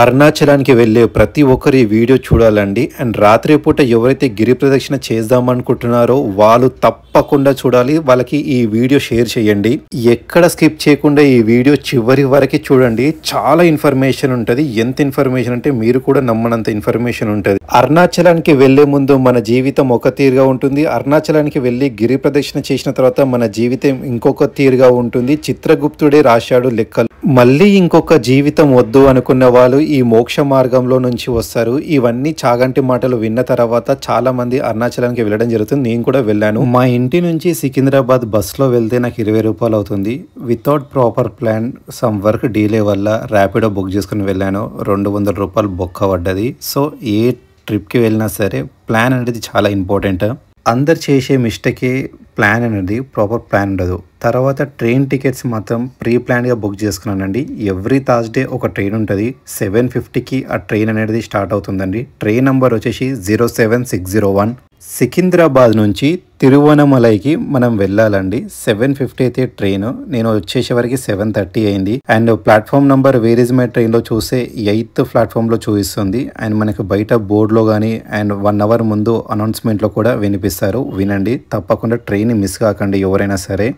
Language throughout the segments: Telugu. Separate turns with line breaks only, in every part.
అరుణాచలానికి వెళ్ళే ప్రతి ఒక్కరు ఈ వీడియో చూడాలండి. అండ్ రాత్రి పూట ఎవరైతే గిరి ప్రదక్షిణ చేద్దామనుకుంటున్నారో వాళ్ళు తప్పకుండా చూడాలి. వాళ్ళకి ఈ వీడియో షేర్ చేయండి. ఎక్కడ స్కిప్ చేయకుండా ఈ వీడియో చివరి వరకు చూడండి. చాలా ఇన్ఫర్మేషన్ ఉంటుంది. ఎంత ఇన్ఫర్మేషన్ అంటే మీరు కూడా నమ్మనంత ఇన్ఫర్మేషన్ ఉంటుంది. అరుణాచలానికి వెళ్లే ముందు మన జీవితం ఒక తీరుగా ఉంటుంది. అరుణాచలానికి వెళ్ళి గిరి ప్రదక్షిణ చేసిన తర్వాత మన జీవితం ఇంకొక తీరుగా ఉంటుంది. చిత్రగుప్తుడే రాశాడు లెక్కలు. మళ్ళీ ఇంకొక జీవితం వద్దు అనుకున్న వాళ్ళు ఈ మోక్ష మార్గంలో నుంచి వస్తారు. ఇవన్నీ చాగంటి మాటలు విన్న తర్వాత చాలా మంది అరుణాచలానికి వెళ్ళడం జరుగుతుంది. నేను కూడా వెళ్ళాను. మా ఇంటి నుంచి సికింద్రాబాద్ బస్సులో వెళ్తే నాకు 20 రూపాయలు అవుతుంది. Without proper plan some work delay వల్ల ర్యాపిడో బుక్ చేసుకుని వెళ్ళాను. 200 రూపాయలు బొక్క పడ్డది. సో ఏ ట్రిప్కి వెళ్ళినా సరే ప్లాన్ అనేది చాలా ఇంపార్టెంట్. అందరు చేసే మిస్టేకే ప్లాన్ అనేది ప్రాపర్ ప్లాన్ ఉండదు. తర్వాత ట్రైన్ టికెట్స్ మాత్రం ప్రీ ప్లాన్గా బుక్ చేసుకున్నానండి. ఎవ్రీ థర్స్డే ఒక ట్రైన్ ఉంటుంది. 7:50కి ఆ ట్రైన్ అనేది స్టార్ట్ అవుతుందండి. ట్రైన్ నెంబర్ వచ్చేసి 07601. సికింద్రాబాద్ నుంచి తిరువనమలైకి మనం వెళ్ళాలండి. 7:50 అయితే ట్రైన్. నేను వచ్చేసే వరకు 7:30 అయింది. And platform number where is my ట్రైన్లో చూస్తే 8th ప్లాట్ఫామ్లో చూపిస్తుంది. అండ్ మనకి బయట బోర్డులో కానీ అండ్ 1 అవర్ ముందు అనౌన్స్మెంట్లో కూడా వినిపిస్తారు. వినండి, తప్పకుండా ట్రైన్ మిస్ కాకండి ఎవరైనా సరే.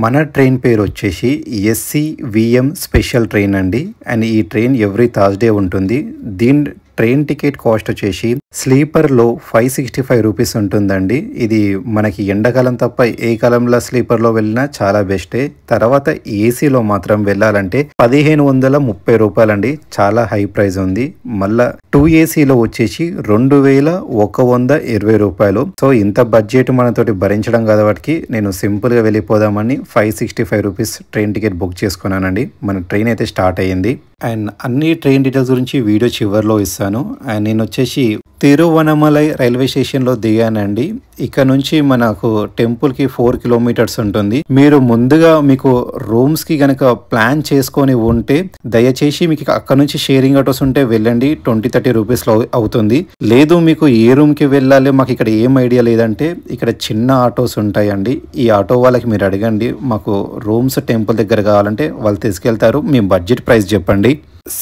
మన ట్రైన్ పేరు వచ్చేసి SCVM స్పెషల్ ట్రైన్ అండి. అండ్ ఈ ట్రైన్ ఎవ్రీ థర్స్డే ఉంటుంది. దీని ట్రైన్ టికెట్ కాస్ట్ వచ్చేసి స్లీపర్లో 565 రూపీస్ ఉంటుందండి. ఇది మనకి ఎండాకాలం తప్ప ఏ కాలంలో స్లీపర్లో వెళ్ళినా చాలా బెస్టే. తర్వాత ఏసీలో మాత్రం వెళ్ళాలంటే 1530 రూపాయలండి. చాలా హై ప్రైస్ ఉంది. మళ్ళా 2AC వచ్చేసి 2120 రూపాయలు. సో ఇంత బడ్జెట్ మనతోటి భరించడం కాబట్టి నేను సింపుల్గా వెళ్ళిపోదామని 565 రూపీస్ ట్రైన్ టికెట్ బుక్ చేసుకున్నానండి. మన ట్రైన్ అయితే స్టార్ట్ అయ్యింది. అండ్ అన్ని ట్రైన్ డీటెయిల్స్ గురించి వీడియో చివరిలో ఇస్తాను. అండ్ నేను వచ్చేసి తిరువనమలై రైల్వే స్టేషన్లో దిగానండి. ఇక్కడ నుంచి మనకు టెంపుల్కి 4 కిలోమీటర్స్ ఉంటుంది. మీరు ముందుగా మీకు రూమ్స్కి గనక ప్లాన్ చేసుకొని ఉంటే దయచేసి మీకు అక్కడ నుంచి షేరింగ్ ఆటోస్ ఉంటే వెళ్ళండి. 20-30 రూపీస్లో అవుతుంది. లేదు మీకు ఏ రూమ్కి వెళ్ళాలి మాకు ఇక్కడ ఏం ఐడియా లేదంటే ఇక్కడ చిన్న ఆటోస్ ఉంటాయండి. ఈ ఆటో వాళ్ళకి మీరు అడగండి మాకు రూమ్స్ టెంపుల్ దగ్గర కావాలంటే వాళ్ళు తీసుకెళ్తారు. మీ బడ్జెట్ ప్రైస్ చెప్పండి.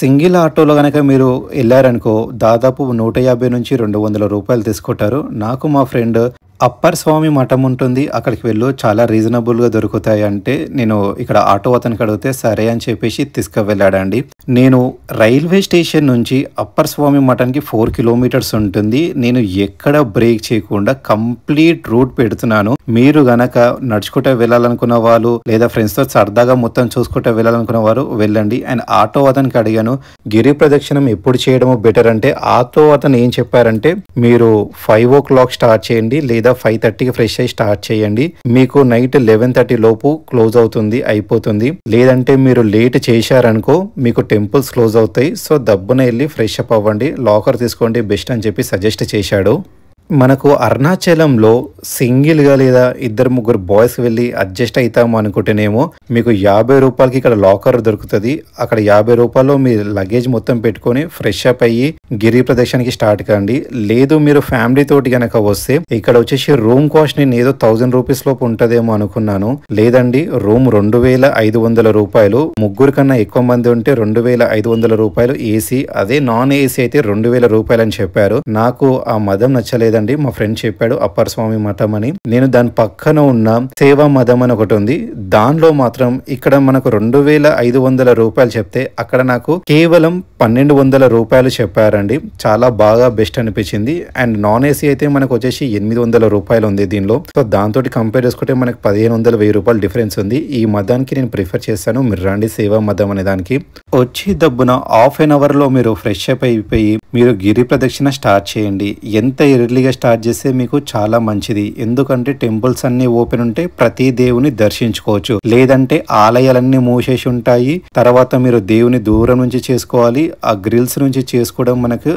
సింగిల్ ఆటోలో కనుక మీరు వెళ్ళారనుకో దాదాపు 150 నుంచి 200 రూపాయలు తీసుకుంటారు. నాకు మా ఫ్రెండ్ అప్పర్ స్వామి మఠం ఉంటుంది, అక్కడికి వెళ్ళు చాలా రీజనబుల్గా దొరుకుతాయి అంటే నేను ఇక్కడ ఆటో అతనికి అడిగితే సరే అని చెప్పేసి తీసుకువెళ్ళాడండి. నేను రైల్వే స్టేషన్ నుంచి అప్పర్ స్వామి మఠానికి 4 కిలోమీటర్స్ ఉంటుంది. నేను ఎక్కడ బ్రేక్ చేయకుండా కంప్లీట్ రూట్ పెడుతున్నాను. మీరు గనక నడుచుకుంటూ వెళ్ళాలనుకున్న వాళ్ళు లేదా ఫ్రెండ్స్తో సరదాగా మొత్తం చూసుకుంటూ వెళ్ళాలనుకున్న వారు వెళ్ళండి. అండ్ ఆటో అతనికి అడిగాను గిరి ప్రదక్షిణం ఎప్పుడు చేయడమో బెటర్ అంటే ఆటో అతను ఏం చెప్పారంటే మీరు 5 o'clock స్టార్ట్ చేయండి లేదా 5:30కి ఫ్రెష్ అయ్యి స్టార్ట్ చేయండి. మీకు నైట్ 11:30 లోపు క్లోజ్ అవుతుంది, అయిపోతుంది. లేదంటే మీరు లేట్ చేశారనుకో మీకు టెంపుల్స్ క్లోజ్ అవుతాయి. సో దబ్బున వెళ్ళి ఫ్రెష్ అప్ అవ్వండి, లాకర్ తీసుకోండి బెస్ట్ అని చెప్పి సజెస్ట్ చేశాడు. మనకు అరుణాచలంలో సింగిల్గా లేదా 2-3 బాయ్స్ వెళ్ళి అడ్జస్ట్ అవుతాము అనుకుంటేనేమో మీకు 50 రూపాయలకి ఇక్కడ లాకర్ దొరుకుతుంది. అక్కడ 50 రూపాయలు మీ లగేజ్ మొత్తం పెట్టుకొని ఫ్రెష్ అప్ అయ్యి గిరి ప్రదక్షిణకి స్టార్ట్ కండి. లేదు మీరు ఫ్యామిలీ తోటి కనుక వస్తే ఇక్కడ వచ్చేసి రూమ్ కాస్ట్ నేను ఏదో 1000 రూపీస్ లోపు ఉంటుందేమో అనుకున్నాను. లేదండి రూమ్ 2500 రూపాయలు. ముగ్గురు కన్నా ఎక్కువ మంది ఉంటే 2500 రూపాయలు ఏసీ. అదే నాన్ ఏసీ అయితే 2000 రూపాయలు అని చెప్పారు. నాకు ఆ మదం నచ్చలేదండి. మా ఫ్రెండ్ చెప్పాడు అప్పర్ స్వామి మఠం అని. నేను దాని పక్కన ఉన్న సేవా మదం అని ఒకటి ఉంది. దానిలో మాత్రం ఇక్కడ మనకు 2500 రూపాయలు చెప్తే అక్కడ నాకు కేవలం 1200 రూపాయలు చెప్పారండి. చాలా బాగా బెస్ట్ అనిపించింది. అండ్ నాన్ ఏసీ అయితే మనకు వచ్చేసి 800 రూపాయలు ఉంది దీనిలో. సో దాంతో కంపేర్ చేసుకుంటే మనకు 1500-1000 రూపాయలు డిఫరెన్స్ ఉంది. ఈ మదానికి నేను ప్రిఫర్ చేస్తాను. మీరు రండి సేవా మదం అనే దానికి. వచ్చి దబ్బున హాఫ్ అన్ అవర్లో మీరు ఫ్రెష్ అప్ అయిపోయి మీరు గిరి ప్రదక్షిణ స్టార్ట్ చేయండి. ఎంత ఎర్లీగా స్టార్ట్ చేస్తే మీకు చాలా మంచిది. ఎందుకంటే టెంపుల్స్ అన్ని ఓపెన్ ఉంటే ప్రతి దేవుని దర్శించుకోవచ్చు. లేదంటే ఆలయాలన్నీ మూసేసి ఉంటాయి. తర్వాత మీరు దేవుని దూరం నుంచి చేసుకోవాలి. ఆ గ్రిల్స్ నుంచి చేసుకోవడం మనకు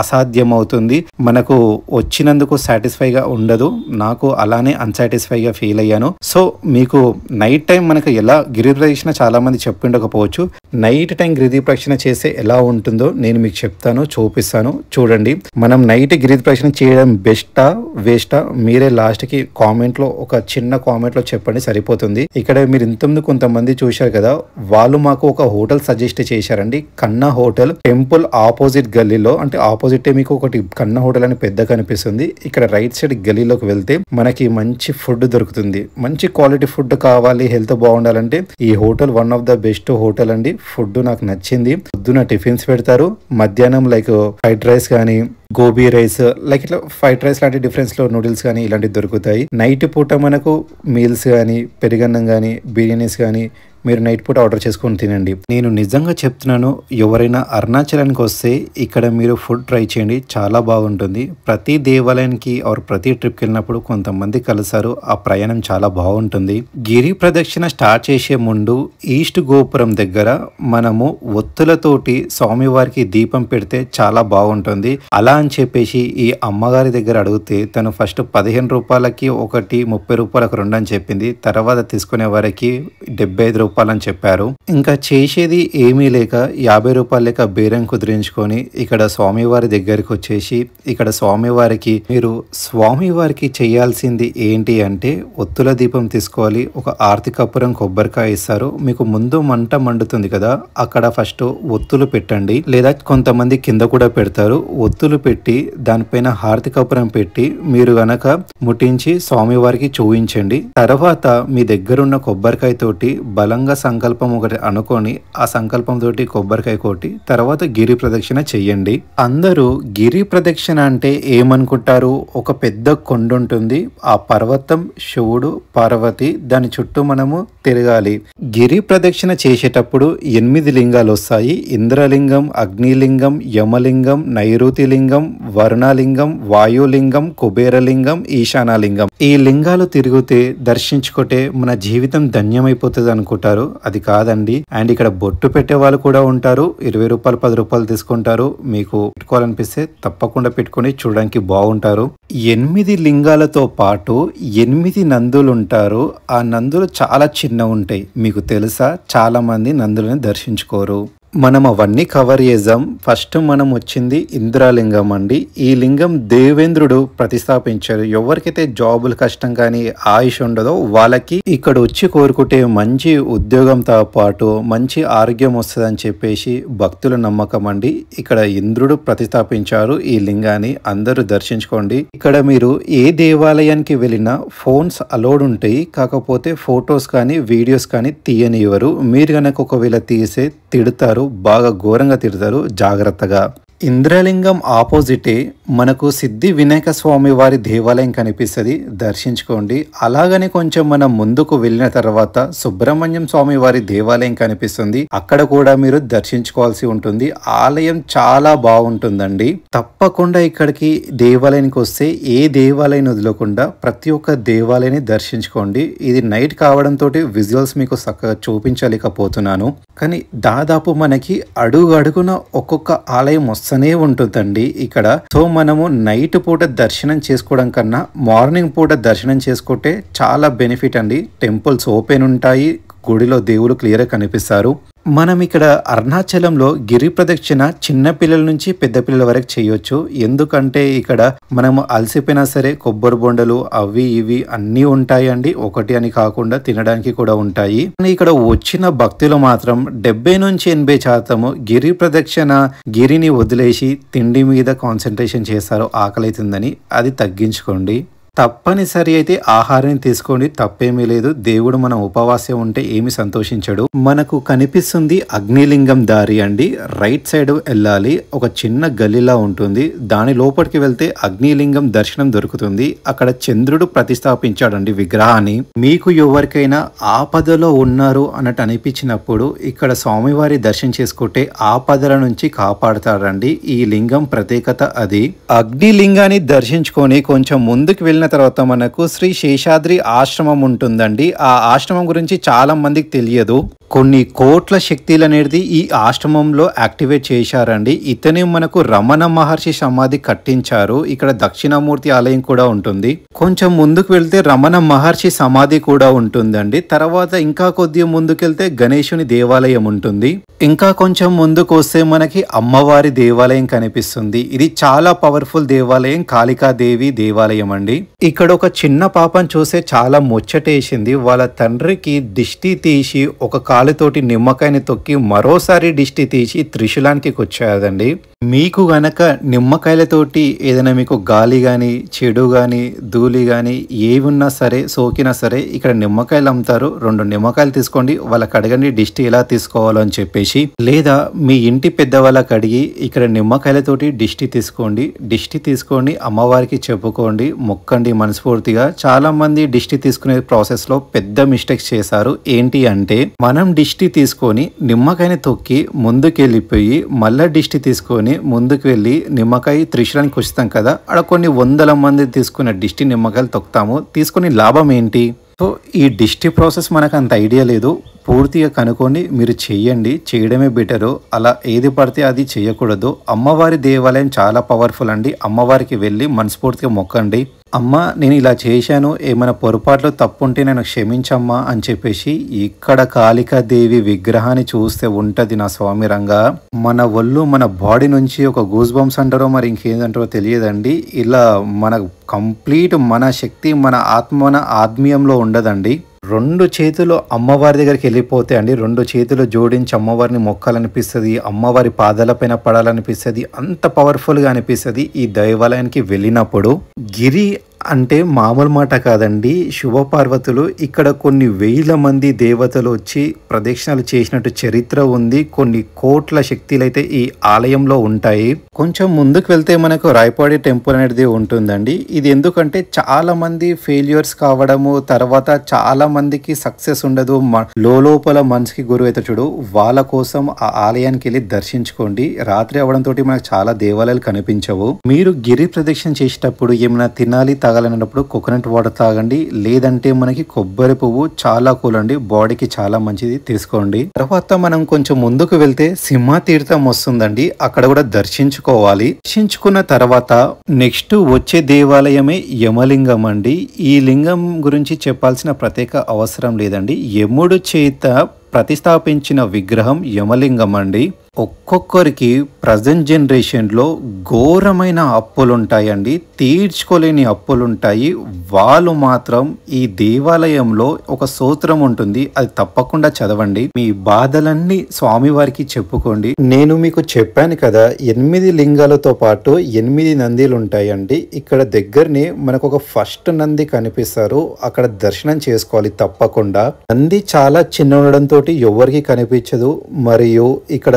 అసాధ్యం అవుతుంది, మనకు వచ్చినందుకు సాటిస్ఫైగా ఉండదు. నాకు అలానే అన్సాటిస్ఫైగా ఫీల్ అయ్యాను. సో మీకు నైట్ టైం మనకు ఎలా గిరి ప్రదక్షిణ చాలా మంది చెప్పిండకపోవచ్చు, నైట్ టైం గిరి ప్రదక్షిణ చేస్తే ఎలా ఉంటుందో నేను మీకు చెప్తాను, చూపిస్తాను. చూడండి, మనం నైట్ గిరి ప్రదక్షిణ చేయడం బెస్టా వేస్టా మీరే లాస్ట్ కి కామెంట్ లో ఒక చిన్న కామెంట్ లో చెప్పండి, సరిపోతుంది. ఇక్కడ మీరు ఇంతకుముందు కొంతమంది చూశారు కదా, వాళ్ళు మాకు ఒక హోటల్ సజెస్ట్ చేశారండి, కన్నా హోటల్, టెంపుల్ ఆపోజిట్ గల్లీలో, అంటే ఆపోజిట్ మీకు ఒకటి కన్నా హోటల్ అని పెద్ద కనిపిస్తుంది. ఇక్కడ రైట్ సైడ్ గల్లీలోకి వెళ్తే మనకి మంచి ఫుడ్ దొరుకుతుంది. మంచి క్వాలిటీ ఫుడ్ కావాలి, హెల్త్ బాగుండాలంటే ఈ hotel one of the best hotel అండి. ఫుడ్ నాకు నచ్చింది. పొద్దున టిఫిన్స్ పెడతారు, మధ్యాహ్నం లైక్ ఫ్రైడ్ రైస్ కానీ, గోబీ రైస్, లైక్ ఇట్లా ఫ్రైడ్ రైస్ లాంటి డిఫరెన్స్ లో నూడిల్స్ కానీ ఇలాంటివి దొరుకుతాయి. నైట్ పూట మనకు మీల్స్ కానీ, పెరుగన్నం కానీ, బిర్యానీస్ కానీ మీరు నైట్ పూట ఆర్డర్ చేసుకొని తినండి. నేను నిజంగా చెప్తున్నాను, ఎవరైనా అరుణాచలానికి వస్తే ఇక్కడ మీరు ఫుడ్ ట్రై చేయండి, చాలా బాగుంటుంది. ప్రతి దేవాలయానికి ఆర్ ప్రతి ట్రిప్కి వెళ్ళినప్పుడు కొంతమంది కలుస్తారు, ఆ ప్రయాణం చాలా బాగుంటుంది. గిరి ప్రదక్షిణ స్టార్ట్ చేసే ముందు ఈస్ట్ గోపురం దగ్గర మనము ఒత్తులతోటి స్వామివారికి దీపం పెడితే చాలా బాగుంటుంది. అలా అని చెప్పేసి ఈ అమ్మగారి దగ్గర అడిగితే తను ఫస్ట్ 15 రూపాయలకి ఒకటి, 30 రూపాయలకు 2 అని చెప్పింది. తర్వాత తీసుకునే వారికి 75 రూపాయలు అని చెప్పారు. ఇంకా చేసేది ఏమీ లేక 50 రూపాయలు లేక బేరం కుదిరించుకొని ఇక్కడ స్వామివారి దగ్గరికి వచ్చేసి, ఇక్కడ స్వామివారికి మీరు స్వామివారికి చేయాల్సింది ఏంటి అంటే ఒత్తుల దీపం తీసుకోవాలి, ఒక ఆర్తి కర్పూరం కొబ్బరికాయ ఇస్తారు. మీకు ముందు మంట మండుతుంది కదా, అక్కడ ఫస్ట్ ఒత్తులు పెట్టండి, లేదా కొంతమంది కింద కూడా పెడతారు. ఒత్తులు పెట్టి దానిపైన హారతి కర్పూరం పెట్టి మీరు గనక ముట్టించి స్వామివారికి చూపించండి. తర్వాత మీ దగ్గరున్న కొబ్బరికాయ తోటి బలంగా సంకల్పం ఒకటి అనుకొని ఆ సంకల్పం తోటి కొబ్బరికాయ కొట్టి తర్వాత గిరి ప్రదక్షిణ చెయ్యండి. అందరూ గిరి ప్రదక్షిణ అంటే ఏమనుకుంటారు, ఒక పెద్ద కొండ ఉంటుంది, ఆ పర్వతం శివుడు పార్వతి, దాని చుట్టూ మనము తిరగాలి. గిరి ప్రదక్షిణ చేసేటప్పుడు 8 లింగాలు వస్తాయి. ఇంద్రలింగం, అగ్నిలింగం, యమలింగం, నైరుతిలింగం, వరుణలింగం, వాయులింగం, కుబేరలింగం, ఈశానాలింగం. ఈ లింగాలు తిరిగితే దర్శించుకుంటే మన జీవితం ధన్యమైపోతుంది అనుకుంటారు, అది కాదండి. అండ్ ఇక్కడ బొట్టు పెట్టే వాళ్ళు కూడా ఉంటారు, 20 రూపాయలు 10 రూపాయలు తీసుకుంటారు. మీకు పెట్టుకోవాలనిపిస్తే తప్పకుండా పెట్టుకొని చూడడానికి బాగుంటారు. 8 లింగాలతో పాటు 8 నందులు ఉంటారు. ఆ నందులు చాలా చిన్న ఉంటాయి. మీకు తెలుసా, చాలా మంది నందులని దర్శించుకోరు. మనం అవన్నీ కవర్ చేద్దాం. ఫస్ట్ మనం వచ్చింది ఇంద్రలింగం అండి. ఈ లింగం దేవేంద్రుడు ప్రతిష్టాపించారు. ఎవరికైతే జాబులు కష్టం కానీ ఆయుష్ ఉండదో వాళ్ళకి ఇక్కడ వచ్చి కోరుకుంటే మంచి ఉద్యోగంతో పాటు మంచి ఆరోగ్యం వస్తుందని చెప్పేసి భక్తుల నమ్మకం అండి. ఇక్కడ ఇంద్రుడు ప్రతిష్టాపించారు ఈ లింగాన్ని, అందరూ దర్శించుకోండి. ఇక్కడ మీరు ఏ దేవాలయానికి వెళ్ళినా ఫోన్స్ అలౌడ్ ఉంటాయి, కాకపోతే ఫొటోస్ కానీ వీడియోస్ కానీ తీయనివ్వరు. మీరు కనుక ఒకవేళ తీసే తిడతారు, బాగా ఘోరంగా తిడతారు, జాగ్రత్తగా. ఇంద్రలింగం ఆపోజిటే మనకు సిద్ధి వినాయక స్వామి వారి దేవాలయం కనిపిస్తుంది, దర్శించుకోండి. అలాగనే కొంచెం మనం ముందుకు వెళ్ళిన తర్వాత సుబ్రహ్మణ్యం స్వామి వారి దేవాలయం కనిపిస్తుంది, అక్కడ కూడా మీరు దర్శించుకోవాల్సి ఉంటుంది. ఆలయం చాలా బాగుంటుందండి. తప్పకుండా ఇక్కడికి దేవాలయానికి వస్తే ఏ దేవాలయం వదలకుండా ప్రతి ఒక్క దేవాలయాన్ని దర్శించుకోండి. ఇది నైట్ కావడంతో విజువల్స్ మీకు చక్కగా చూపించలేకపోతున్నాను, కానీ దాదాపు మనకి అడుగున ఒక్కొక్క ఆలయం వస్తూనే ఉంటుందండి ఇక్కడ. సో మనము నైట్ పూట దర్శనం చేసుకోవడం కన్నా మార్నింగ్ పూట దర్శనం చేసుకుంటే చాలా బెనిఫిట్ అండి. టెంపుల్స్ ఓపెన్ ఉంటాయి, గుడిలో దేవుడు క్లియర్గా కనిపిస్తారు. మనం ఇక్కడ అరుణాచలంలో గిరి ప్రదక్షిణ చిన్న పిల్లల నుంచి పెద్ద పిల్లల వరకు చేయొచ్చు. ఎందుకంటే ఇక్కడ మనము అలసిపోయినా సరే కొబ్బరి బొండలు అవి ఇవి అన్నీ ఉంటాయి అండి, ఒకటి అని కాకుండా తినడానికి కూడా ఉంటాయి. ఇక్కడ వచ్చిన భక్తులు మాత్రం 70 నుంచి 80% గిరి ప్రదక్షిణ గిరిని వదిలేసి తిండి మీద కాన్సన్ట్రేషన్ చేస్తారు, ఆకలి అవుతుందని. అది తగ్గించుకోండి. తప్పనిసరి అయితే ఆహారాన్ని తీసుకోండి, తప్పేమీ లేదు. దేవుడు మన ఉపవాసం ఉంటే ఏమి సంతోషించడు. మనకు కనిపిస్తుంది అగ్నిలింగం దారి అండి. రైట్ సైడ్ వెళ్ళాలి, ఒక చిన్న గల్లీలా ఉంటుంది. దాని లోపలికి వెళ్తే అగ్నిలింగం దర్శనం దొరుకుతుంది. అక్కడ చంద్రుడు ప్రతిష్టాపించాడండి విగ్రహాన్ని. మీకు ఎవరికైనా ఆపదలో ఉన్నారు అన్నట్టు అనిపించినప్పుడు ఇక్కడ స్వామివారి దర్శనం చేసుకుంటే ఆపదల నుంచి కాపాడుతాడండి. ఈ లింగం ప్రత్యేకత అది. అగ్నిలింగాన్ని దర్శించుకొని కొంచెం ముందుకు వెళ్ళిన తర్వాత మనకు శ్రీ శేషాద్రి ఆశ్రమం ఉంటుందండి. ఆ ఆశ్రమం గురించి చాలా మందికి తెలియదు. కొన్ని కోట్ల శక్తులు అనేది ఈ ఆశ్రమంలో యాక్టివేట్ చేశారండి. ఇతనే మనకు రమణ మహర్షి సమాధి కట్టించారు. ఇక్కడ దక్షిణామూర్తి ఆలయం కూడా ఉంటుంది. కొంచెం ముందుకు వెళ్తే రమణ మహర్షి సమాధి కూడా ఉంటుందండి. తర్వాత ఇంకా కొద్దిగా ముందుకెళ్తే గణేశుని దేవాలయం ఉంటుంది. ఇంకా కొంచెం ముందుకు వస్తే మనకి అమ్మవారి దేవాలయం కనిపిస్తుంది. ఇది చాలా పవర్ఫుల్ దేవాలయం, కాళికాదేవి దేవాలయం అండి. ఇక్కడ ఒక చిన్న పాపను చూస్తే చాలా ముచ్చటేసింది. వాళ్ళ తండ్రికి దిష్టి తీసి ఒక కాలుతోటి నిమ్మకాయని తొక్కి మరోసారి దిష్టి తీసి త్రిశూలానికి వచ్చాదండి. మీకు గనక నిమ్మకాయలతోటి ఏదైనా మీకు గాలి కానీ చెడు కానీ ధూళి కానీ ఏవి ఉన్నా సరే సోకినా సరే ఇక్కడ నిమ్మకాయలు అమ్ముతారు. 2 నిమ్మకాయలు తీసుకోండి, వాళ్ళకి అడగండి దిష్టి ఎలా తీసుకోవాలో అని చెప్పేసి. లేదా మీ ఇంటి పెద్దవాళ్ళకి అడిగి ఇక్కడ నిమ్మకాయలతోటి దిష్టి తీసుకోండి. దిష్టి తీసుకొని అమ్మవారికి చెప్పుకోండి, మొక్కండి మనస్ఫూర్తిగా. చాలా మంది దిష్టి తీసుకునే ప్రాసెస్ లో పెద్ద మిస్టేక్స్ చేశారు. ఏంటి అంటే మనం దిష్టి తీసుకొని నిమ్మకాయని తొక్కి ముందుకెళ్ళిపోయి మళ్ళా దిష్టి తీసుకొని ముందుకు వెళ్ళి నిమ్మకాయ త్రిశూలానికి వస్తాం కదా, అక్కడ కొన్ని వందల మంది తీసుకున్న దిష్టి నిమ్మకాయలు తొక్కుతాము. తీసుకుని లాభం ఏంటి? సో ఈ దిష్టి ప్రాసెస్ మనకు అంత ఐడియా లేదు. పూర్తిగా కనుక్కొని మీరు చెయ్యండి, చేయడమే బెటరు. అలా ఏది పడితే అది చేయకూడదు. అమ్మవారి దేవాలయం చాలా పవర్ఫుల్ అండి. అమ్మవారికి వెళ్ళి మనస్ఫూర్తిగా మొక్కండి, అమ్మ నేను ఇలా చేశాను, ఏమైనా పొరపాట్లు తప్పుంటే నేను క్షమించమ్మా అని చెప్పేసి. ఇక్కడ కాళికాదేవి విగ్రహాన్ని చూస్తే ఉంటది నా స్వామి రంగా, మన ఒళ్ళు మన బాడీ నుంచి ఒక గూస్ బంప్స్ అంటారో మరి ఇంకేందంటారో తెలియదండి. ఇలా మన కంప్లీట్ మన శక్తి మన ఆత్మ మన ఆత్మీయంలో ఉండదండి. 2 చేతులు అమ్మవారి దగ్గరికి వెళ్ళిపోతే అండి, 2 చేతులు జోడించి అమ్మవారిని మొక్కాలనిపిస్తుంది, అమ్మవారి పాదాలపైన పడాలనిపిస్తుంది. అంత పవర్ఫుల్గా అనిపిస్తుంది ఈ దేవాలయానికి వెళ్ళినప్పుడు. గిరి అంటే మామూలు మాట కాదండి. శివపార్వతులు ఇక్కడ కొన్ని వేల మంది దేవతలు వచ్చి ప్రదక్షిణలు చేసినట్టు చరిత్ర ఉంది. కొన్ని కోట్ల శక్తులు అయితే ఈ ఆలయంలో ఉంటాయి. కొంచెం ముందుకు వెళ్తే మనకు రాయపాడి టెంపుల్ అనేది ఉంటుందండి. ఇది ఎందుకంటే చాలా మంది ఫెయిల్యూర్స్ కావడము, తర్వాత చాలా మందికి సక్సెస్ ఉండదు, లోపల మనసుకి గురువు అయితే చూడు, వాళ్ళ కోసం ఆ ఆలయానికి వెళ్ళి దర్శించుకోండి. రాత్రి అవడంతో మనకు చాలా దేవాలయాలు కనిపించవు. మీరు గిరి ప్రదక్షిణ చేసేటప్పుడు ఏమైనా తినాలి తాగాలన్నప్పుడు కోకోనట్ వాటర్ తాగండి. లేదంటే మనకి కొబ్బరి పువ్వు చాలా కూల్ అండి, బాడీకి చాలా మంచిది, తీసుకోండి. తర్వాత మనం కొంచెం ముందుకు వెళ్తే సింహ తీర్థం వస్తుందండి. అక్కడ కూడా దర్శించుకోవాలి. దర్శించుకున్న తర్వాత నెక్స్ట్ వచ్చే దేవాలయమే యమలింగం అండి. ఈ లింగం గురించి చెప్పాల్సిన ప్రత్యేక అవసరం లేదండి. యముడు చేత ప్రతిష్టాపించిన విగ్రహం యమలింగం అండి. ఒక్కొక్కరికి ప్రజెంట్ జనరేషన్లో ఘోరమైన అప్పులుంటాయండి, తీర్చుకోలేని అప్పులుంటాయి. వాళ్ళు మాత్రం ఈ దేవాలయంలో ఒక స్తోత్రం ఉంటుంది, అది తప్పకుండా చదవండి. మీ బాధలన్నీ స్వామివారికి చెప్పుకోండి. నేను మీకు చెప్పాను కదా 8 లింగాలతో పాటు 8 నందిలు ఉంటాయండి. ఇక్కడ దగ్గరనే మనకు ఒక ఫస్ట్ నంది కనిపిస్తారు, అక్కడ దర్శనం చేసుకోవాలి తప్పకుండా. నంది చాలా చిన్న ఉండడంతో ఎవరికి కనిపించదు. మరియు ఇక్కడ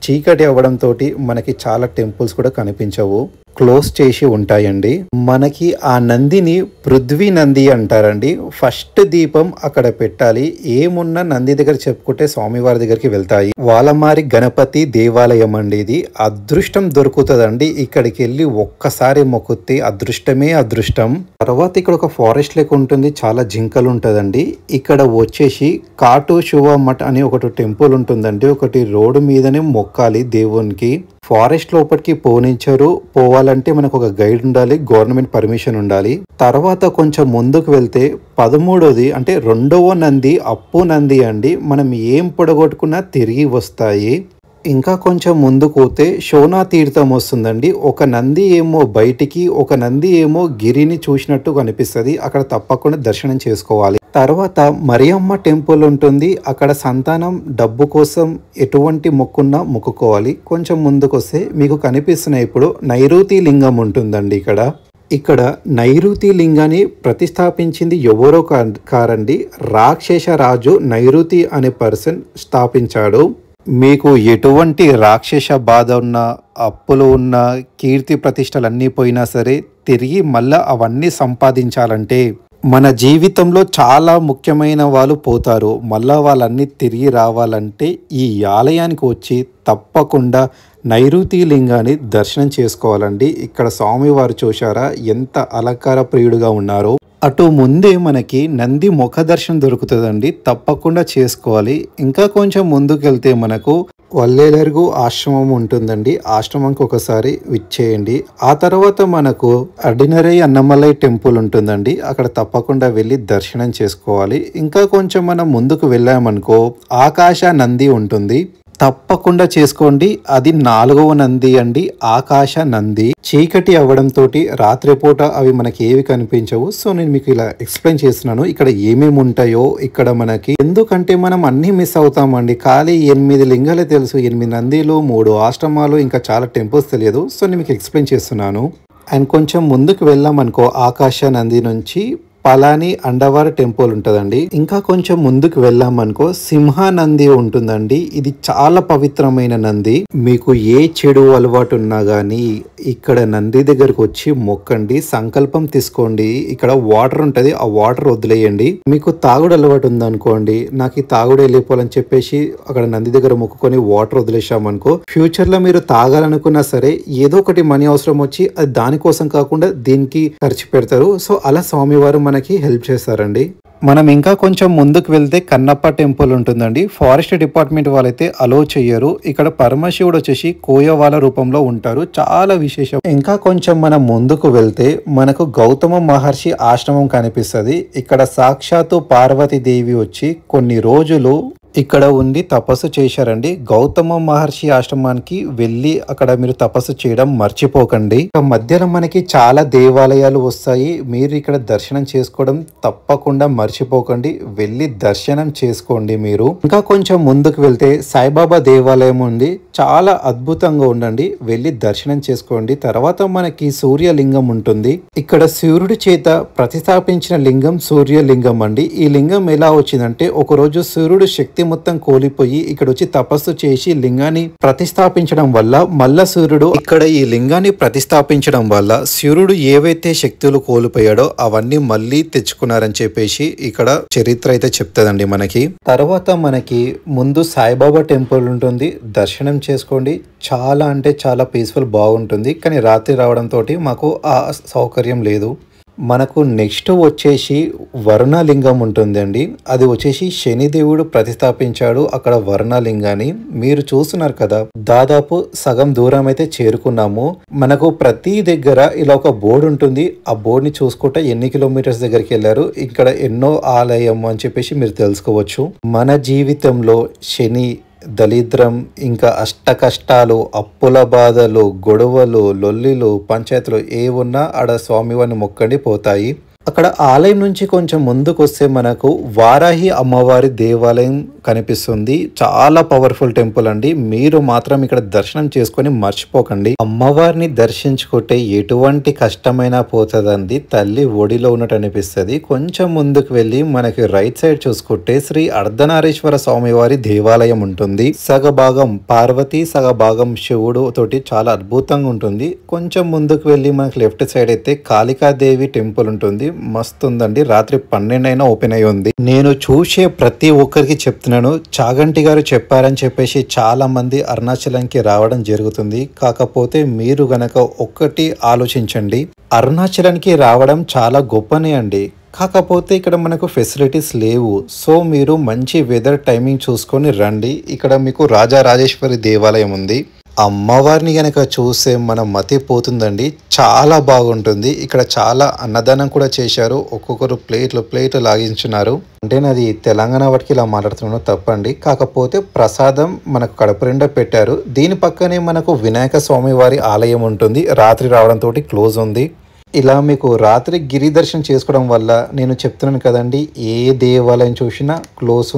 చీకటి అవ్వడంతో మనకి చాలా టెంపుల్స్ కూడా కనిపించవు, క్లోజ్ చేసి ఉంటాయండి. మనకి ఆ నందిని పృథ్వీ నంది అంటారండి. ఫస్ట్ దీపం అక్కడ పెట్టాలి. ఏమున్నా నంది దగ్గర చెప్పుకుంటే స్వామివారి దగ్గరికి వెళ్తాయి. వాలమారి గణపతి దేవాలయం అండి ఇది. అదృష్టం దొరుకుతుందండి ఇక్కడికి వెళ్ళి ఒక్కసారి మొక్కుతే, అదృష్టమే అదృష్టం. తర్వాత ఇక్కడ ఒక ఫారెస్ట్ లెక్క ఉంటుంది, చాలా జింకలు ఉంటుందండి. ఇక్కడ వచ్చేసి కాటు శివ మఠ్ అని ఒకటి టెంపుల్ ఉంటుందండి. ఒకటి రోడ్డు మీదనే మొక్కాలి దేవునికి. ఫారెస్ట్ లోపలికి పోనించరు. పోవాలంటే మనకు ఒక గైడ్ ఉండాలి, గవర్నమెంట్ పర్మిషన్ ఉండాలి. తర్వాత కొంచెం ముందుకు వెళ్తే 13వది అంటే 2వ నంది అప్పు నంది అండి. మనం ఏం పొడగొట్టుకున్నా తిరిగి వస్తాయి. ఇంకా కొంచెం ముందుకు పోతే శోనా తీర్థం వస్తుందండి. ఒక నంది ఏమో బయటికి, ఒక నంది ఏమో గిరిని చూసినట్టు కనిపిస్తుంది. అక్కడ తప్పకుండా దర్శనం చేసుకోవాలి. తర్వాత మరియమ్మ టెంపుల్ ఉంటుంది. అక్కడ సంతానం డబ్బు కోసం ఎటువంటి మొక్కున్నా మొక్కుకోవాలి. కొంచెం ముందుకు వస్తే మీకు కనిపిస్తున్న ఇప్పుడు నైరుతి లింగం ఉంటుందండి. ఇక్కడ నైరుతి లింగాన్ని ప్రతిష్టాపించింది ఎవరో కారండి, రాక్షస రాజు నైరుతి అనే పర్సన్ స్థాపించాడు. మీకు ఎటువంటి రాక్షస బాధ ఉన్నా, అప్పులు ఉన్న, కీర్తి ప్రతిష్టలు అన్నీ పోయినా సరే తిరిగి మళ్ళా అవన్నీ సంపాదించాలంటే మన జీవితంలో చాలా ముఖ్యమైన వాళ్ళు పోతారు. మళ్ళా వాళ్ళన్నీ తిరిగి రావాలంటే ఈ ఆలయానికి వచ్చి తప్పకుండా నైరుతి లింగాన్ని దర్శనం చేసుకోవాలండి. ఇక్కడ స్వామివారు చూశారా ఎంత అలంకార ప్రియుడుగా ఉన్నారో. అటు ముందే మనకి నంది ముఖ దర్శనం దొరుకుతుందండి, తప్పకుండా చేసుకోవాలి. ఇంకా కొంచెం ముందుకు వెళ్తే మనకు వల్లేలరుగు ఆశ్రమం ఉంటుందండి, ఆశ్రమంకి ఒకసారి విచ్చేయండి. ఆ తర్వాత మనకు ఆర్డినరీ అన్నమలై టెంపుల్ ఉంటుందండి, అక్కడ తప్పకుండా వెళ్ళి దర్శనం చేసుకోవాలి. ఇంకా కొంచెం మనం ముందుకు వెళ్ళామనుకో ఆకాశ నంది ఉంటుంది, తప్పకుండా చేసుకోండి. అది 4వ నంది అండి, ఆకాశ నంది. చీకటి అవ్వడంతో రాత్రిపూట అవి మనకి ఏవి కనిపించవు. సో నేను మీకు ఇలా ఎక్స్ప్లెయిన్ చేస్తున్నాను ఇక్కడ ఏమేమి ఉంటాయో. ఇక్కడ మనకి ఎందుకంటే మనం అన్ని మిస్ అవుతామండి. ఖాళీ 8 లింగాలే తెలుసు, 8 నందిలు, 3 ఆశ్రమాలు, ఇంకా చాలా టెంపుల్స్ తెలియదు. సో నేను మీకు ఎక్స్ప్లెయిన్ చేస్తున్నాను. అండ్ కొంచెం ముందుకు వెళ్ళామనుకో ఆకాశ నంది నుంచి పలాని అండవార్ టెంపుల్ ఉంటుందండి. ఇంకా కొంచెం ముందుకు వెళ్ళామనుకో సింహానంది ఉంటుందండి. ఇది చాలా పవిత్రమైన నంది. మీకు ఏ చెడు అలవాటు ఉన్నా గానీ ఇక్కడ నంది దగ్గరకు వచ్చి మొక్కండి, సంకల్పం తీసుకోండి. ఇక్కడ వాటర్ ఉంటది, ఆ వాటర్ వదిలేయండి. మీకు తాగుడు అలవాటు ఉందనుకోండి, నాకు ఈ తాగుడు వెళ్ళిపోవాలని చెప్పేసి అక్కడ నంది దగ్గర మొక్కుకొని వాటర్ వదిలేసామనుకో ఫ్యూచర్ లో మీరు తాగాలనుకున్నా సరే ఏదో ఒకటి మనీ అవసరం వచ్చి అది దానికోసం కాకుండా దీనికి ఖర్చు పెడతారు. సో అలా స్వామివారు మనకి హెల్ప్ చేస్తారండి. మనం ఇంకా కొంచెం ముందుకు వెళ్తే కన్నప్ప టెంపుల్ ఉంటుందండి. ఫారెస్ట్ డిపార్ట్మెంట్ వాళ్ళైతే అలో చెయ్యరు. ఇక్కడ పరమశివుడు వచ్చేసి కోయవాల రూపంలో ఉంటారు, చాలా విశేషం. ఇంకా కొంచెం మనం ముందుకు వెళ్తే మనకు గౌతమ మహర్షి ఆశ్రమం కనిపిస్తుంది. ఇక్కడ సాక్షాత్తు పార్వతీదేవి వచ్చి కొన్ని రోజులు ఇక్కడ ఉండి తపస్సు చేశారండి. గౌతమ మహర్షి ఆశ్రమానికి వెళ్ళి అక్కడ మీరు తపస్సు చేయడం మర్చిపోకండి. మధ్యలో మనకి చాలా దేవాలయాలు వస్తాయి, మీరు ఇక్కడ దర్శనం చేసుకోవడం తప్పకుండా మర్చిపోకండి. వెళ్ళి దర్శనం చేసుకోండి మీరు. ఇంకా కొంచెం ముందుకు వెళ్తే సాయిబాబా దేవాలయం ఉంది, చాలా అద్భుతంగా ఉండండి, వెళ్ళి దర్శనం చేసుకోండి. తర్వాత మనకి సూర్యలింగం ఉంటుంది. ఇక్కడ సూర్యుడి చేత ప్రతిష్టాపించిన లింగం సూర్యలింగం అండి. ఈ లింగం ఎలా వచ్చిందంటే ఒకరోజు సూర్యుడు శక్తి మొత్తం కోల్పోయి ఇక్కడ వచ్చి తపస్సు చేసి లింగాన్ని ప్రతిష్టాపించడం వల్ల మల్ల సూర్యుడు ఇక్కడ ఈ లింగాన్ని ప్రతిష్టాపించడం వల్ల సూర్యుడు ఏవైతే శక్తులు కోల్పోయాడో అవన్నీ మళ్ళీ తెచ్చుకున్నారని చెప్పేసి ఇక్కడ చరిత్ర అయితే చెప్తుందండి మనకి. తర్వాత మనకి ముందు సాయిబాబా టెంపుల్ ఉంటుంది, దర్శనం చేసుకోండి. చాలా అంటే చాలా పీస్ఫుల్ బాగుంటుంది. కానీ రాత్రి రావడంతో మాకు ఆ సౌకర్యం లేదు. మనకు నెక్స్ట్ వచ్చేసి వర్ణలింగం ఉంటుందండి. అది వచ్చేసి శనిదేవుడు ప్రతిష్టాపించాడు అక్కడ వర్ణలింగాన్ని. మీరు చూస్తున్నారు కదా, దాదాపు సగం దూరం అయితే చేరుకున్నాము. మనకు ప్రతి దగ్గర ఇలా ఒక బోర్డు ఉంటుంది, ఆ బోర్డుని చూసుకుంటే ఎన్ని కిలోమీటర్స్ దగ్గరికి వెళ్ళారు, ఇక్కడ ఎన్నో ఆలయం అని చెప్పేసి మీరు తెలుసుకోవచ్చు. మన జీవితంలో శని, దరిద్రం, ఇంకా అష్ట కష్టాలు, అప్పుల బాధలు, గొడవలు, లొల్లిలు, పంచాయతీలు ఏ ఉన్నా ఆడ స్వామివారిని మొక్కండి పోతాయి. అక్కడ ఆలయం నుంచి కొంచెం ముందుకు వస్తే మనకు వారాహి అమ్మవారి దేవాలయం కనిపిస్తుంది. చాలా పవర్ఫుల్ టెంపుల్ అండి. మీరు మాత్రం ఇక్కడ దర్శనం చేసుకొని మర్చిపోకండి. అమ్మవారిని దర్శించుకుంటే ఎటువంటి కష్టమైనా పోతుందండి. తల్లి ఒడిలో ఉన్నట్టు అనిపిస్తుంది. కొంచెం ముందుకు వెళ్ళి మనకి రైట్ సైడ్ చూసుకుంటే శ్రీ అర్ధనారీశ్వర స్వామివారి దేవాలయం ఉంటుంది. సగభాగం పార్వతి, సగభాగం శివుడు తోటి చాలా అద్భుతంగా ఉంటుంది. కొంచెం ముందుకు వెళ్ళి మనకి లెఫ్ట్ సైడ్ అయితే కాళికాదేవి టెంపుల్ ఉంటుంది. మస్తు ఉందండి. రాత్రి 12 అయినా ఓపెన్ అయి ఉంది. నేను చూసే ప్రతి ఒక్కరికి చెప్తున్నాను, చాగంటి గారు చెప్పారని చెప్పేసి చాలా మంది అరుణాచలంకి రావడం జరుగుతుంది. కాకపోతే మీరు గనక ఒక్కటి ఆలోచించండి, అరుణాచలానికి రావడం చాలా గొప్పనే అండి. కాకపోతే ఇక్కడ మనకు ఫెసిలిటీస్ లేవు. సో మీరు మంచి వెదర్ టైమింగ్ చూసుకొని రండి. ఇక్కడ మీకు రాజరాజేశ్వరి దేవాలయం ఉంది. అమ్మవారిని గనక చూస్తే మన మతి పోతుందండి, చాలా బాగుంటుంది. ఇక్కడ చాలా అన్నదానం కూడా చేశారు, ఒక్కొక్కరు ప్లేట్లు లాగించున్నారు. అంటే నాది తెలంగాణ వాటికి ఇలా మాట్లాడుతున్నాను తప్పండి. కాకపోతే ప్రసాదం మనకు కడుపు నిండా పెట్టారు. దీని పక్కనే మనకు వినాయక స్వామి వారి ఆలయం ఉంటుంది, రాత్రి రావడంతో క్లోజ్ ఉంది. ఇలా మీకు రాత్రి గిరి దర్శనం చేసుకోవడం వల్ల నేను చెప్తున్నాను కదండి, ఏ దేవాలయం చూసినా క్లోజ్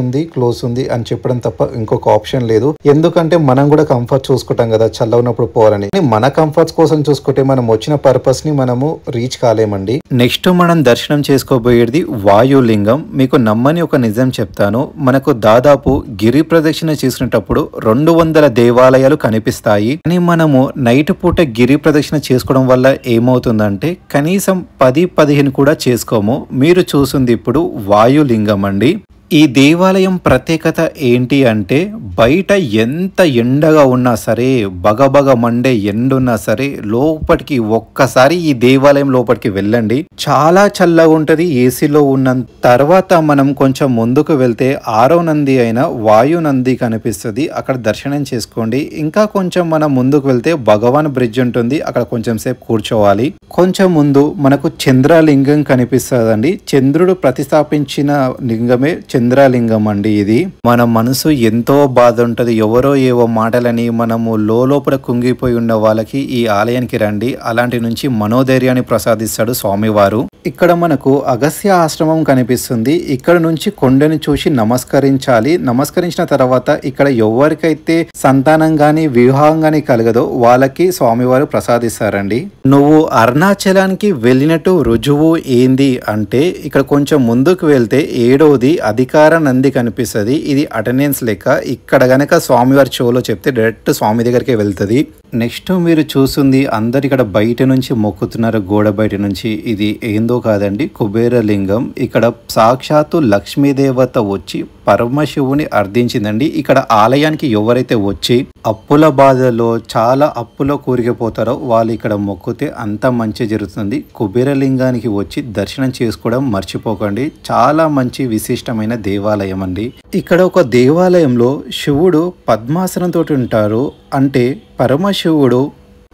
ఉంది అని చెప్పడం తప్ప ఇంకొక ఆప్షన్ లేదు. ఎందుకంటే మనం కూడా కంఫర్ట్ చూసుకుంటాం కదా, చల్ల ఉన్నప్పుడు పోవాలని. మన కంఫర్ట్స్ కోసం చూసుకుంటే మనం వచ్చిన పర్పస్ ని మనము రీచ్ కాలేమండి. నెక్స్ట్ మనం దర్శనం చేసుకోబోయేది వాయులింగం. మీకు నమ్మని ఒక నిజం చెప్తాను, మనకు దాదాపు గిరి ప్రదక్షిణ చేసినప్పుడు 200 దేవాలయాలు కనిపిస్తాయి. కానీ మనము నైట్ పూట గిరి ప్రదక్షిణ చేసుకోవడం వల్ల ఏమవుతుందంటే కనీసం 10-15 కూడా చేసుకోము. మీరు చూసింది ఇప్పుడు వాయులింగం అండి. ఈ దేవాలయం ప్రత్యేకత ఏంటి అంటే బయట ఎంత ఎండగా ఉన్నా సరే, బగబగ మండే ఎండున్నా సరే లోపలికి ఒక్కసారి ఈ దేవాలయం లోపలికి వెళ్ళండి. చాలా చల్లగా ఉంటుంది ఏసీలో ఉన్న. తర్వాత మనం కొంచెం ముందుకు వెళ్తే 6వ నంది అయిన వాయు నంది కనిపిస్తుంది, అక్కడ దర్శనం చేసుకోండి. ఇంకా కొంచెం మనం ముందుకు వెళ్తే భగవాన్ బ్రిడ్జ్ ఉంటుంది, అక్కడ కొంచెం సేపు కూర్చోవాలి. కొంచెం ముందు మనకు చంద్రలింగం కనిపిస్తుందండి. చంద్రుడు ప్రతిష్టాపించిన లింగమే చంద్రలింగం అండి. ఇది మన మనసు ఎంతో బాధ ఉంటది, ఎవరో ఏవో మాటలని మనము లోపల కుంగిపోయి ఉన్న వాళ్ళకి ఈ ఆలయానికి రండి, అలాంటి నుంచి మనోధైర్యాన్ని ప్రసాదిస్తాడు స్వామివారు. ఇక్కడ మనకు అగస్త్య ఆశ్రమం కనిపిస్తుంది. ఇక్కడ నుంచి కొండని చూసి నమస్కరించాలి. నమస్కరించిన తర్వాత ఇక్కడ ఎవరికైతే సంతానం గాని వివాహం గాని కలగదో వాళ్ళకి స్వామివారు ప్రసాదిస్తారండి. నువ్వు అరుణాచలానికి వెళ్ళినట్టు రుజువు ఏంది అంటే ఇక్కడ కొంచెం ముందుకు వెళ్తే 7వది అధికార నంది కనిపిస్తుంది. ఇది అటెండెన్స్ లెక్క. ఇక్కడ గనక స్వామివారి షోలో చెప్తే డైరెక్ట్ స్వామి దగ్గరికి వెళ్తుంది. నెక్స్ట్ మీరు చూస్తుంది అందరు ఇక్కడ బయట నుంచి మొక్కుతున్నారు, గోడ బయట నుంచి. ఇది ఏందో కాదండి, కుబేరలింగం. ఇక్కడ సాక్షాత్తు లక్ష్మీదేవత వచ్చి పరమశివుని అర్థించిందండి. ఇక్కడ ఆలయానికి ఎవరైతే వచ్చి అప్పుల బాధలో చాలా అప్పులో కూరిగిపోతారో వాళ్ళు ఇక్కడ మొక్కితే అంత మంచి జరుగుతుంది. కుబేరలింగానికి వచ్చి దర్శనం చేసుకోవడం మర్చిపోకండి. చాలా మంచి విశిష్టమైన దేవాలయం అండి. ఇక్కడ ఒక దేవాలయంలో శివుడు పద్మాసనంతో ఉంటారు. అంటే పరమశివుడు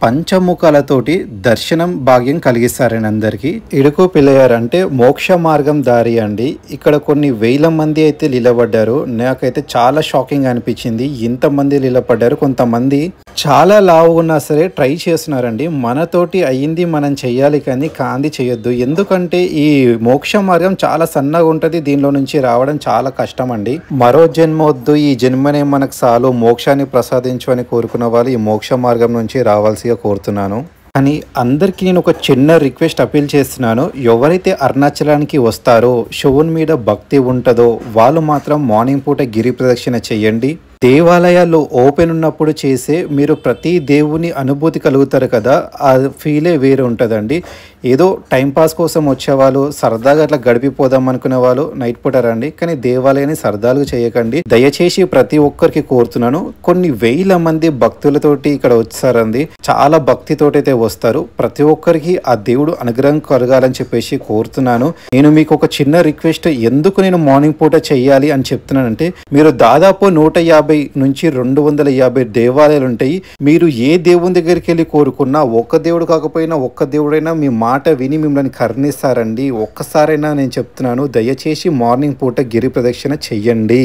పంచముఖాలతోటి దర్శనం భాగ్యం కలిగిస్తారని అందరికి. ఇడుకు పిల్లయారంటే మోక్ష మార్గం దారి అండి. ఇక్కడ కొన్ని వేల మంది అయితే నిలబడ్డారు. నాకైతే చాలా షాకింగ్ అనిపించింది, ఇంతమంది నిలబడ్డారు. కొంతమంది చాలా లావు ఉన్నా సరే ట్రై చేస్తున్నారండి. మనతోటి అయ్యింది మనం చెయ్యాలి కానీ కాంది చేయొద్దు. ఎందుకంటే ఈ మోక్ష మార్గం చాలా సన్నగా ఉంటది, దీనిలో నుంచి రావడం చాలా కష్టం అండి. మరో జన్మ వద్దు, ఈ జన్మనే మనకు చాలు, మోక్షాన్ని ప్రసాదించు అని కోరుకున్న వాళ్ళు ఈ మోక్ష మార్గం నుంచి రావాల్సిగా కోరుతున్నాను. కానీ అందరికీ నేను ఒక చిన్న రిక్వెస్ట్ అపీల్ చేస్తున్నాను. ఎవరైతే అరుణాచలానికి వస్తారో శివుని మీద భక్తి ఉంటుందో వాళ్ళు మాత్రం మార్నింగ్ పూట గిరి ప్రదక్షిణ చేయండి. దేవాలయాల్లో ఓపెన్ ఉన్నప్పుడు చేసే మీరు ప్రతి దేవుని అనుభూతి కలుగుతారు కదా, ఆ ఫీలే వేరే ఉంటుందండి. ఏదో టైంపాస్ కోసం వచ్చేవాళ్ళు, సరదాగా అట్లా గడిపిపోదాం అనుకునే వాళ్ళు నైట్ పూట రండి, కానీ దేవాలయాన్ని సరదాలుగా చేయకండి. దయచేసి ప్రతి ఒక్కరికి కోరుతున్నాను. కొన్ని వేల మంది భక్తులతోటి ఇక్కడ వచ్చారండి, చాలా భక్తితోటి అయితే వస్తారు. ప్రతి ఒక్కరికి ఆ దేవుడు అనుగ్రహం కలగాలని చెప్పేసి కోరుతున్నాను. నేను మీకు ఒక చిన్న రిక్వెస్ట్, ఎందుకు నేను మార్నింగ్ పూట చెయ్యాలి అని చెప్తున్నానంటే, మీరు దాదాపు 150 నుంచి 250 దేవాలయాలు ఉంటాయి. మీరు ఏ దేవుని దగ్గరికి వెళ్ళి కోరుకున్నా, ఒక్క దేవుడు కాకపోయినా ఒక్క దేవుడైనా మీ మాట విని మిమ్మల్ని కరుణిస్తారండి. ఒక్కసారైనా నేను చెప్తున్నాను, దయచేసి మార్నింగ్ పూట గిరి ప్రదక్షిణ చెయ్యండి.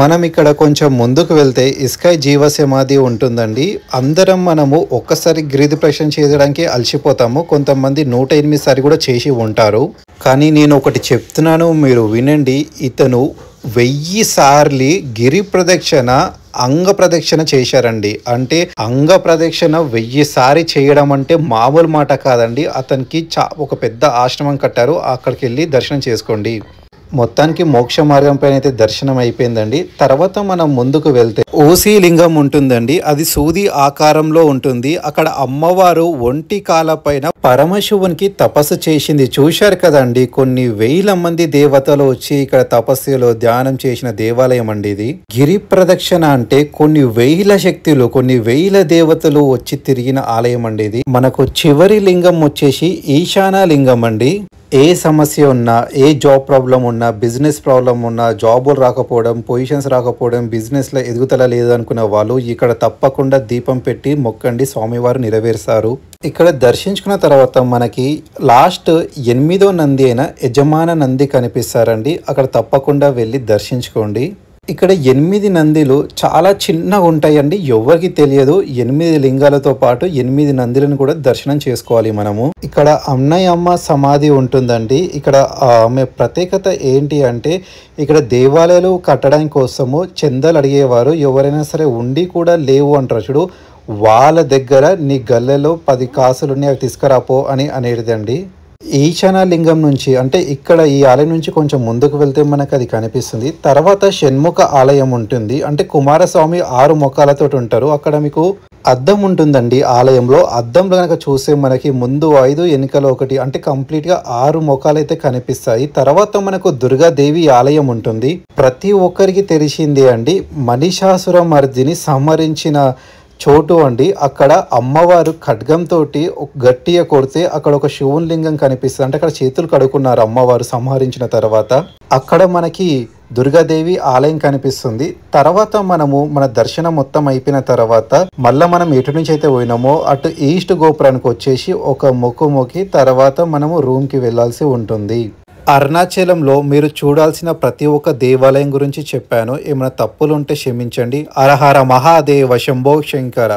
మనం ఇక్కడ కొంచెం ముందుకు వెళ్తే ఇస్కాయ్ జీవ సమాధి ఉంటుందండి. అందరం మనము ఒక్కసారి గిరి ప్రదక్షిణ చేయడానికి అలసిపోతాము, కొంతమంది 108 సారి కూడా చేసి ఉంటారు. కానీ నేను ఒకటి చెప్తున్నాను, మీరు వినండి. ఇతను 1000 సార్లు గిరి ప్రదక్షిణ అంగ ప్రదక్షిణ చేశారండి. అంటే అంగ ప్రదక్షిణ 1000 సారి చేయడం అంటే మామూలు మాట కాదండి. అతనికి ఒక పెద్ద ఆశ్రమం కట్టారు, అక్కడికి వెళ్ళి దర్శనం చేసుకోండి. మొత్తానికి మోక్ష మార్గం పైన అయితే దర్శనం అయిపోయిందండి. తర్వాత మనం ముందుకు వెళ్తే ఓసి లింగం ఉంటుందండి. అది సూది ఆకారంలో ఉంటుంది. అక్కడ అమ్మవారు ఒంటి కాల పైన పరమశివునికి తపస్సు చేసింది. చూశారు కదండి, కొన్ని వేల మంది దేవతలు వచ్చి ఇక్కడ తపస్సులో ధ్యానం చేసిన దేవాలయం అండి ఇది. గిరి ప్రదక్షిణ అంటే కొన్ని వేల శక్తులు, కొన్ని వేల దేవతలు వచ్చి తిరిగిన ఆలయం అండి ఇది. మనకు చివరి లింగం వచ్చేసి ఈశాన లింగం అండి. ఏ సమస్య ఉన్నా, ఏ జాబ్ ప్రాబ్లం ఉన్నా, బిజినెస్ ప్రాబ్లం ఉన్నా, జాబులు రాకపోవడం, పొజిషన్స్ రాకపోవడం, బిజినెస్లో ఎదుగుదల లేదనుకున్న వాళ్ళు ఇక్కడ తప్పకుండా దీపం పెట్టి మొక్కండి, స్వామివారు నెరవేరుస్తారు. ఇక్కడ దర్శించుకున్న తర్వాత మనకి లాస్ట్ 8వ నంది అయిన యజమాన నంది కనిపిస్తారండి. అక్కడ తప్పకుండా వెళ్ళి దర్శించుకోండి. ఇక్కడ 8 నందిలు చాలా చిన్నగా ఉంటాయండి, ఎవరికి తెలియదు. 8 లింగాలతో పాటు 8 నందిలను కూడా దర్శనం చేసుకోవాలి మనము. ఇక్కడ అన్నయ్యమ్మ సమాధి ఉంటుందండి. ఇక్కడ ఆమె ప్రత్యేకత ఏంటి అంటే, ఇక్కడ దేవాలయాలు కట్టడానికి కోసము చందాలు అడిగేవారు. ఎవరైనా సరే ఉండి కూడా లేవు అంటారు చూడు, వాళ్ళ దగ్గర నీ గల్లెలో 10 కాసులున్నాయి అవి తీసుకురాపో అని అనేదండి. ఈశాన లింగం నుంచి అంటే ఇక్కడ ఈ ఆలయం నుంచి కొంచెం ముందుకు వెళ్తే మనకు అది కనిపిస్తుంది. తర్వాత షణ్ముఖ ఆలయం ఉంటుంది. అంటే కుమారస్వామి 6 ముఖాలతో ఉంటారు. అక్కడ మీకు అద్దం ఉంటుందండి ఆలయంలో. అద్దంలో కనుక చూస్తే మనకి ముందు 5 వెనుకల 1 అంటే కంప్లీట్గా 6 ముఖాలైతే కనిపిస్తాయి. తర్వాత మనకు దుర్గాదేవి ఆలయం ఉంటుంది. ప్రతి ఒక్కరికి తెలిసిందే అండి, మహిషాసురమర్దిని సంహరించిన చోటు అండి. అక్కడ అమ్మవారు ఖడ్గంతో గట్టిగా కొడితే అక్కడ ఒక శివుని లింగం కనిపిస్తుంది. అంటే అక్కడ చేతులు కడుక్కున్నారు అమ్మవారు సంహరించిన తర్వాత. అక్కడ మనకి దుర్గాదేవి ఆలయం కనిపిస్తుంది. తర్వాత మన దర్శనం మొత్తం అయిపోయిన తర్వాత మళ్ళీ మనం ఎటు నుంచి అయితే పోయినామో అటు ఈస్ట్ గోపురానికి వచ్చేసి ఒక మొక్కి తర్వాత మనము రూమ్కి వెళ్ళాల్సి ఉంటుంది. అరుణాచలంలో మీరు చూడాల్సిన ప్రతి ఒక్క దేవాలయం గురించి చెప్పాను. ఏమైనా తప్పులు ఉంటే క్షమించండి. హర హర మహాదేవ శంభో శంకర.